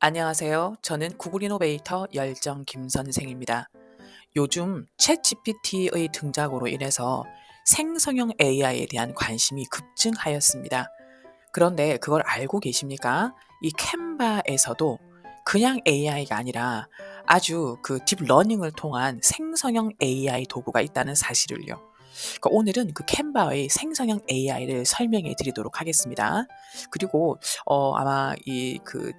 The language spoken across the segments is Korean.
안녕하세요. 저는 구글 이노베이터 열정 김 선생입니다. 요즘 챗GPT의 등장으로 인해서 생성형 AI에 대한 관심이 급증하였습니다. 그런데 그걸 알고 계십니까? 이 캔바에서도 그냥 AI가 아니라 아주 그 딥러닝을 통한 생성형 AI 도구가 있다는 사실을요. 그러니까 오늘은 그 캔바의 생성형 AI를 설명해 드리도록 하겠습니다. 그리고 아마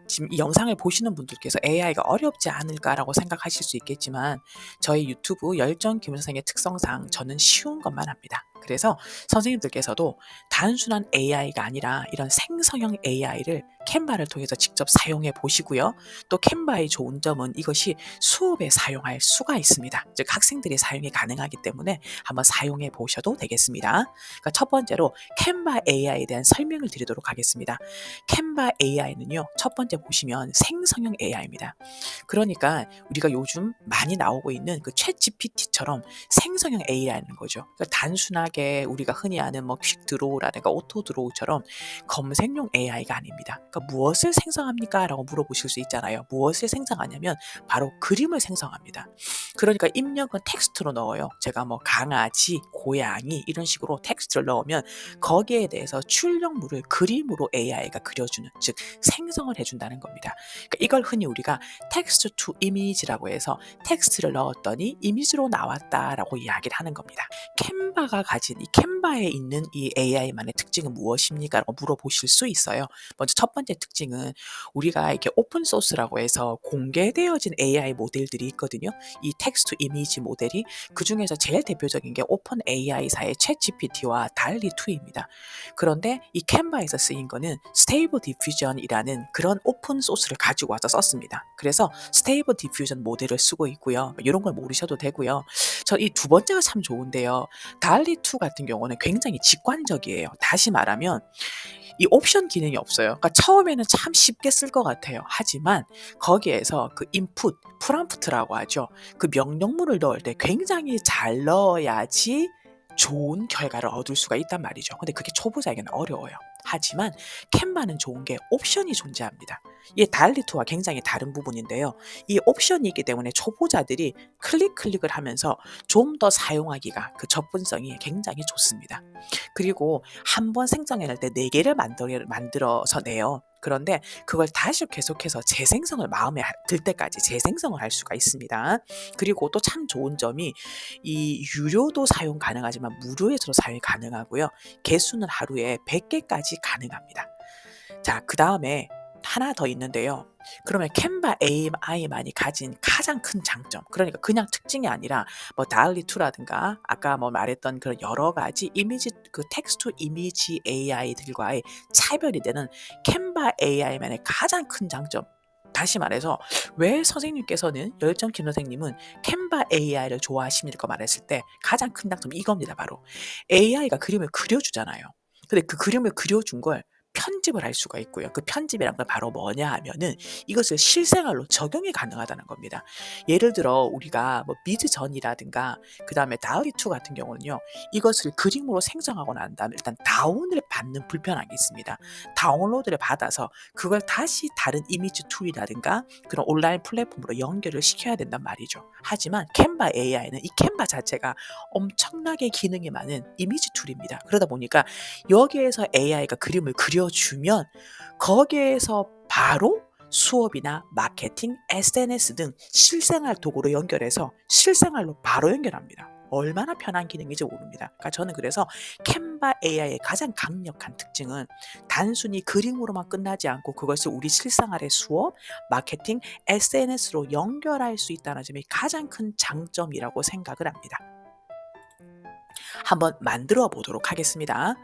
지금 이 영상을 보시는 분들께서 'AI가 어렵지 않을까?'라고 생각하실 수 있겠지만 저희 유튜브 열정 김 선생의 특성상 저는 쉬운 것만 합니다. 그래서 선생님들께서도 단순한 AI가 아니라 이런 생성형 AI를 캔바를 통해서 직접 사용해 보시고요. 또 캔바의 좋은 점은 이것이 수업에 사용할 수가 있습니다. 즉 학생들이 사용이 가능하기 때문에 한번 사용해 보셔도 되겠습니다. 그러니까 첫 번째로 캔바 AI에 대한 설명을 드리도록 하겠습니다. 캔바 AI는요. 첫 번째 보시면 생성형 AI입니다. 그러니까 우리가 요즘 많이 나오고 있는 그 챗GPT처럼 생성형 AI라는 거죠. 그러니까 단순하게 우리가 흔히 아는 뭐 퀵 드로우라든가 오토 드로우처럼 검색용 AI가 아닙니다. 그러니까 "무엇을 생성합니까?" 라고 물어보실 수 있잖아요. 무엇을 생성하냐면 바로 그림을 생성합니다. 그러니까 입력은 텍스트로 넣어요. 제가 뭐 강아지, 고양이 이런 식으로 텍스트를 넣으면 거기에 대해서 출력물을 그림으로 AI가 그려주는, 즉 생성을 해준다는 겁니다. 그러니까 이걸 흔히 우리가 텍스트 투 이미지라고 해서 텍스트를 넣었더니 이미지로 나왔다라고 이야기를 하는 겁니다. 캔바가 가진 이 캔바에 있는 이 AI만의 특징은 무엇입니까? 라고 물어보실 수 있어요. 먼저 첫 번째 특징은 우리가 이렇게 오픈 소스라고 해서 공개되어진 AI 모델들이 있거든요. 이 텍스트 이미지 모델이 그중에서 제일 대표적인 게 오픈 AI사의 챗GPT와 달리2입니다. 그런데 이 캔바에서 쓰인 거는 스테이블 디퓨전이라는 그런 오픈 소스를 가지고 와서 썼습니다. 그래서 스테이블 디퓨전 모델을 쓰고 있고요. 이런 걸 모르셔도 되고요. 저 이 두 번째가 참 좋은데요. 달리2 같은 경우는 굉장히 직관적이에요. 다시 말하면 이 옵션 기능이 없어요. 그러니까 처음에는 참 쉽게 쓸 것 같아요. 하지만 거기에서 그 인풋, 프롬프트라고 하죠. 그 명령문을 넣을 때 굉장히 잘 넣어야지 좋은 결과를 얻을 수가 있단 말이죠. 근데 그게 초보자에게는 어려워요. 하지만 캔바는 좋은 게 옵션이 존재합니다. 이게 달리2와 굉장히 다른 부분인데요. 이 옵션이 있기 때문에 초보자들이 클릭을 하면서 좀 더 사용하기가 그 접근성이 굉장히 좋습니다. 그리고 한 번 생성해낼 때 4 개를 만들어서 내요. 그런데 그걸 다시 계속해서 재생성을 마음에 들 때까지 재생성을 할 수가 있습니다. 그리고 또 참 좋은 점이 이 유료도 사용 가능하지만 무료에서도 사용이 가능하고요. 개수는 하루에 100 개까지 가능합니다. 자, 그다음에 하나 더 있는데요. 그러면 캔바 AI만이 가진 가장 큰 장점, 그러니까 그냥 특징이 아니라 뭐 DALL-E 2라든가 아까 뭐 말했던 그런 여러 가지 이미지 그 텍스트 이미지 AI들과의 차별이 되는 캔바 AI만의 가장 큰 장점. 다시 말해서 왜 선생님께서는 열정 김 선생님은 캔바 AI를 좋아하십니까 말했을 때 가장 큰 장점이 이겁니다. 바로 AI가 그림을 그려주잖아요. 근데 그 그림을 그려준 걸 편집을 할 수가 있고요. 그 편집이란 건 바로 뭐냐 하면은 이것을 실생활로 적용이 가능하다는 겁니다. 예를 들어 우리가 뭐 미드전이라든가 그다음에 DALL-E 2 같은 경우는요. 이것을 그림으로 생성하고 난 다음에 일단 다운을 받는 불편함이 있습니다. 다운로드를 받아서 그걸 다시 다른 이미지 툴이라든가 그런 온라인 플랫폼으로 연결을 시켜야 된단 말이죠. 하지만 캔바 AI는 이 캔바 자체가 엄청나게 기능이 많은 이미지 툴입니다. 그러다 보니까 여기에서 AI가 그림을 그려주면 거기에서 바로 수업이나 마케팅, SNS 등 실생활 도구로 연결해서 실생활로 바로 연결합니다. 얼마나 편한 기능인지 모릅니다. 그러니까 저는 그래서 캔바 AI의 가장 강력한 특징은 단순히 그림으로만 끝나지 않고 그것을 우리 실생활의 수업, 마케팅, SNS로 연결할 수 있다는 점이 가장 큰 장점이라고 생각을 합니다. 한번 만들어 보도록 하겠습니다.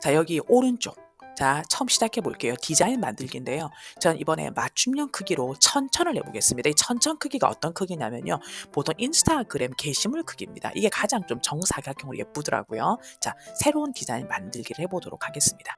자, 여기 오른쪽. 자, 처음 시작해 볼게요. 디자인 만들기인데요. 전 이번에 맞춤형 크기로 1000을 해보겠습니다. 이 1000 크기가 어떤 크기냐면요. 보통 인스타그램 게시물 크기입니다. 이게 가장 좀 정사각형으로 예쁘더라고요. 자, 새로운 디자인 만들기를 해보도록 하겠습니다.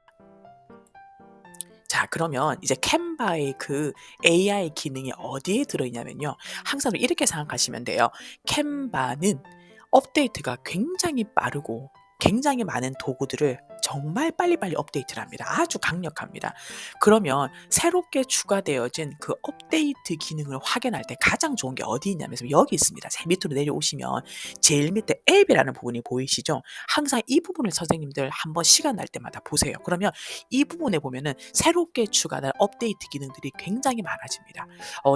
자, 그러면 이제 캔바의 그 AI 기능이 어디에 들어있냐면요. 항상 이렇게 생각하시면 돼요. 캔바는 업데이트가 굉장히 빠르고 굉장히 많은 도구들을 정말 빨리빨리 업데이트를 합니다. 아주 강력합니다. 그러면 새롭게 추가되어진 그 업데이트 기능을 확인할 때 가장 좋은 게 어디 있냐면 여기 있습니다. 제 밑으로 내려오시면 제일 밑에 앱이라는 부분이 보이시죠? 항상 이 부분을 선생님들 한번 시간 날 때마다 보세요. 그러면 이 부분에 보면은 새롭게 추가된 업데이트 기능들이 굉장히 많아집니다.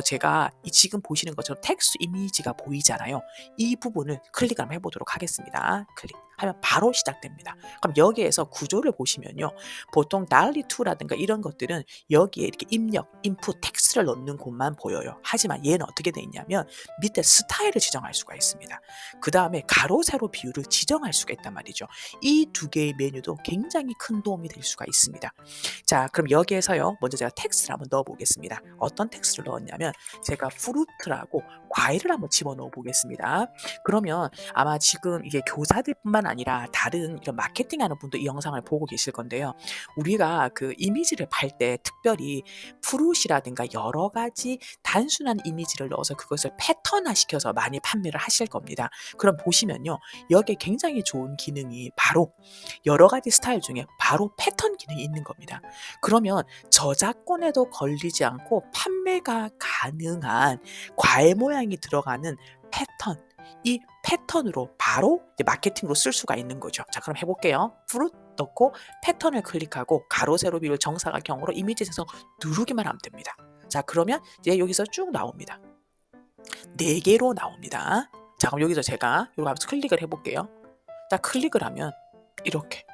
제가 지금 보시는 것처럼 텍스트 이미지가 보이잖아요. 이 부분을 클릭 한번 해보도록 하겠습니다. 클릭하면 바로 시작됩니다. 그럼 여기에서 구조를 보시면요. 보통 DALL-E 2라든가 이런 것들은 여기에 이렇게 입력, 인풋, 텍스트를 넣는 곳만 보여요. 하지만 얘는 어떻게 돼 있냐면 밑에 스타일을 지정할 수가 있습니다. 그 다음에 가로, 세로 비율을 지정할 수가 있단 말이죠. 이 두 개의 메뉴도 굉장히 큰 도움이 될 수가 있습니다. 자, 그럼 여기에서요. 먼저 제가 텍스트를 한번 넣어 보겠습니다. 어떤 텍스트를 넣었냐면 제가 프루트라고 과일을 한번 집어넣어 보겠습니다. 그러면 아마 지금 이게 교사들뿐만 아니라 다른 이런 마케팅하는 분도 이 영상을 보고 계실 건데요. 우리가 그 이미지를 팔 때 특별히 프루시라든가 여러 가지 단순한 이미지를 넣어서 그것을 패턴화 시켜서 많이 판매를 하실 겁니다. 그럼 보시면요. 여기에 굉장히 좋은 기능이 바로 여러 가지 스타일 중에 바로 패턴 기능이 있는 겁니다. 그러면 저작권에도 걸리지 않고 판매가 가능한 과일 모양이 들어가는 패턴, 이 패턴으로 바로 이제 마케팅으로 쓸 수가 있는 거죠. 자, 그럼 해볼게요. 프루트 넣고 패턴을 클릭하고 가로 세로 비율 정사각형으로 이미지 생성 누르기만 하면 됩니다. 자, 그러면 이제 여기서 쭉 나옵니다. 4개로 나옵니다. 자, 그럼 여기서 제가 이거 하면서 클릭을 해볼게요. 자, 클릭을 하면 이렇게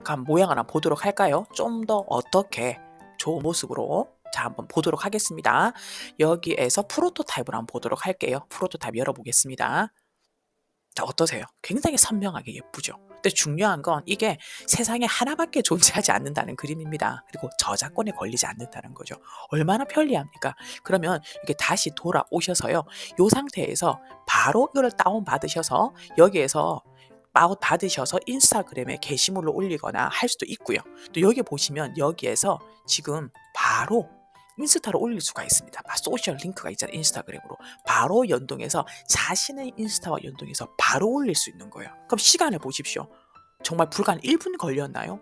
그럼 모양을 한번 보도록 할까요? 좀 더 어떻게 좋은 모습으로 자, 한번 보도록 하겠습니다. 여기에서 프로토타입을 한번 보도록 할게요. 프로토타입 열어보겠습니다. 자, 어떠세요? 굉장히 선명하게 예쁘죠? 근데 중요한 건 이게 세상에 하나밖에 존재하지 않는다는 그림입니다. 그리고 저작권에 걸리지 않는다는 거죠. 얼마나 편리합니까? 그러면 이렇게 다시 돌아오셔서요. 이 상태에서 바로 이걸 다운받으셔서 여기에서 받으셔서 인스타그램에 게시물로 올리거나 할 수도 있고요. 또 여기 보시면 여기에서 지금 바로 인스타로 올릴 수가 있습니다. 소셜 링크가 있잖아요. 인스타그램으로. 바로 연동해서 자신의 인스타와 연동해서 바로 올릴 수 있는 거예요. 그럼 시간을 보십시오. 정말 불과 한 1분 걸렸나요?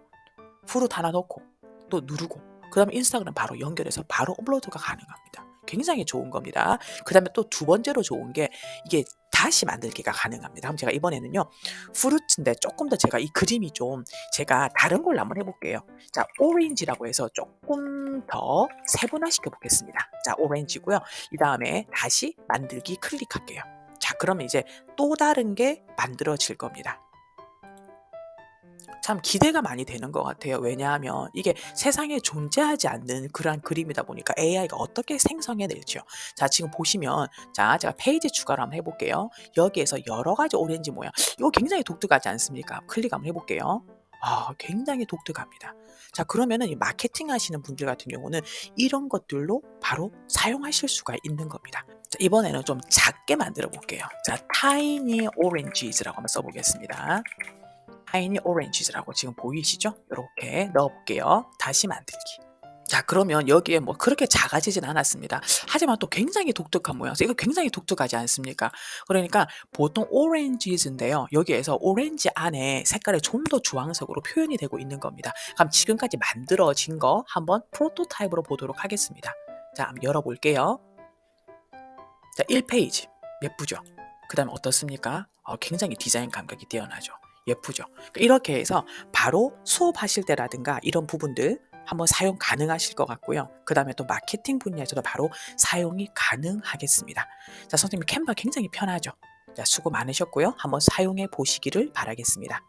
프루트 하나 넣고 또 누르고 그 다음에 인스타그램 바로 연결해서 바로 업로드가 가능합니다. 굉장히 좋은 겁니다. 그 다음에 또 두 번째로 좋은 게 이게 다시 만들기가 가능합니다. 그럼 제가 이번에는요. 프루트인데 조금 더 제가 이 그림이 좀 제가 다른 걸로 한번 해볼게요. 자, 오렌지라고 해서 조금 더 세분화시켜 보겠습니다. 자, 오렌지고요. 이 다음에 다시 만들기 클릭할게요. 자, 그러면 이제 또 다른 게 만들어질 겁니다. 참 기대가 많이 되는 것 같아요. 왜냐하면 이게 세상에 존재하지 않는 그러한 그림이다 보니까 AI가 어떻게 생성해낼지요. 자, 지금 보시면 자, 제가 페이지 추가를 한번 해볼게요. 여기에서 여러 가지 오렌지 모양 이거 굉장히 독특하지 않습니까? 클릭 한번 해볼게요. 굉장히 독특합니다. 자, 그러면은 이 마케팅 하시는 분들 같은 경우는 이런 것들로 바로 사용하실 수가 있는 겁니다. 자, 이번에는 좀 작게 만들어 볼게요. 자, Tiny Oranges라고 한번 써보겠습니다. 타이니 오렌지즈라고 지금 보이시죠? 이렇게 넣어볼게요. 다시 만들기. 자, 그러면 여기에 뭐 그렇게 작아지진 않았습니다. 하지만 또 굉장히 독특한 모양. 이거 굉장히 독특하지 않습니까? 그러니까 보통 오렌지즈인데요. 여기에서 오렌지 안에 색깔이 좀 더 주황색으로 표현이 되고 있는 겁니다. 그럼 지금까지 만들어진 거 한번 프로토타입으로 보도록 하겠습니다. 자, 한번 열어볼게요. 자, 1페이지. 예쁘죠? 그 다음에 어떻습니까? 굉장히 디자인 감각이 뛰어나죠. 예쁘죠? 이렇게 해서 바로 수업하실 때라든가 이런 부분들 한번 사용 가능하실 것 같고요. 그 다음에 또 마케팅 분야에서도 바로 사용이 가능하겠습니다. 자, 선생님 캔바 굉장히 편하죠? 자, 수고 많으셨고요. 한번 사용해 보시기를 바라겠습니다.